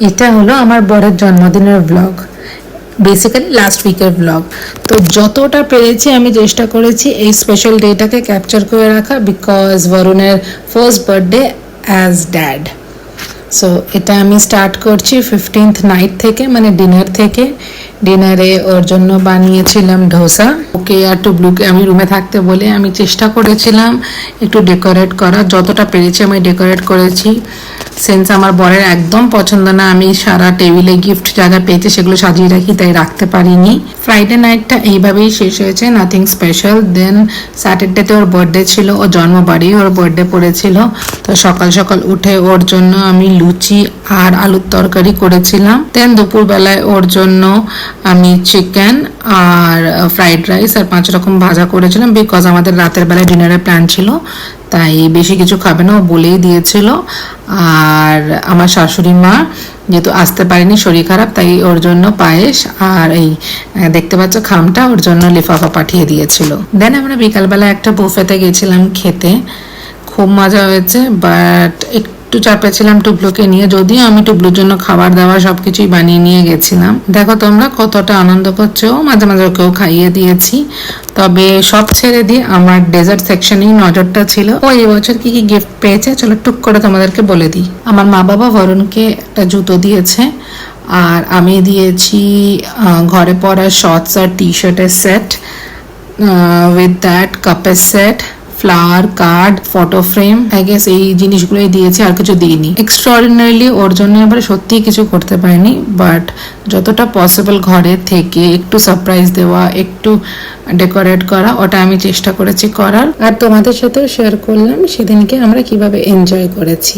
এটা হলো আমার বরের জন্মদিনের ব্লগ, বেসিক্যালি লাস্ট উইকের ব্লগ। তো যতটা পেরেছি আমি চেষ্টা করেছি এই স্পেশাল ডেটাকে ক্যাপচার করে রাখা, বিকজ বরুণের first birthday as dad. So এটা আমি স্টার্ট করছি 15th নাইট থেকে, মানে ডিনার থেকে। ডিনারে ওর জন্য বানিয়েছিলাম ধোসা। ওকে আর টুবলুকে আমি রুমে থাকতে বলে আমি চেষ্টা করেছিলাম একটু ডেকোরেট করার, যতটা পেরেছি আমি ডেকোরেট করেছি। সিন্স আমার বরের একদম পছন্দ না আমি সারা টেবিলে গিফট যা যা পেয়েছি সেগুলো সাজিয়ে রাখি, তাই রাখতে পারিনি। ফ্রাইডে নাইটটা এইভাবেই শেষ হয়েছে, নাথিং স্পেশাল। দেন স্যাটারডেতে ওর বার্থডে ছিল, ওর জন্মবাড়ি ওর বার্থডে পড়েছিল। তো সকাল সকাল উঠে ওর জন্য আমি লুচি আর আলুর তরকারি করেছিলাম। দেন দুপুরবেলায় ওর জন্য আমি চিকেন আর ফ্রাইড রাইস আর 5 রকম ভাজা করেছিলাম, বিকজ আমাদের রাতের বেলায় ডিনারের প্ল্যান ছিল, তাই বেশি কিছু খাবে না ও বলেই দিয়েছিল। আর আমার শাশুড়ি মা যেহেতু আসতে পারেনি, শরীর খারাপ, তাই ওর জন্য পায়েস আর এই দেখতে পাচ্ছ খামটা ওর জন্য লিফাফা পাঠিয়ে দিয়েছিল। দেন আমরা বিকালবেলা একটা বুফেতে গেছিলাম খেতে, খুব মজা হয়েছে। বাট একটু চাপে ছিলাম টুবলুকে নিয়ে, যদিও আমি টুবলুর জন্য খাবার দাবার সবকিছুই বানিয়ে নিয়ে গেছিলাম। দেখো তোমরা কতটা আনন্দ করছো, মাঝে মাঝে ওকেও খাইয়ে দিয়েছি। তবে সব ছেড়ে দিয়ে আমার ডেজার্ট সেকশনেই নজরটা ছিল। ও এবছর কি কি গিফট পেয়েছে চলো টুক করে তোমাদেরকে বলে দিই। আমার মা বাবা বরুণকে একটা জুতো দিয়েছে, আর আমি দিয়েছি ঘরে পরা শর্টস আর টি শার্টের সেট, উইথ দ্যাট কাপের set, flower, card, photo frame, I guess এই জিনিসগুলোই দিয়েছি, আর কিছু দিইনি। এক্সট্রাঅর্ডিনারিলি ওর জন্য এবারে সত্যিই কিছু করতে পারিনি, বাট যতটা পসিবল ঘরে থেকে একটু সারপ্রাইজ দেওয়া, একটু ডেকোরেট করা, ওটা আমি চেষ্টা করেছি করার। আর তোমাদের সাথেও শেয়ার করলাম সেদিনকে আমরা কিভাবে এনজয় করেছি।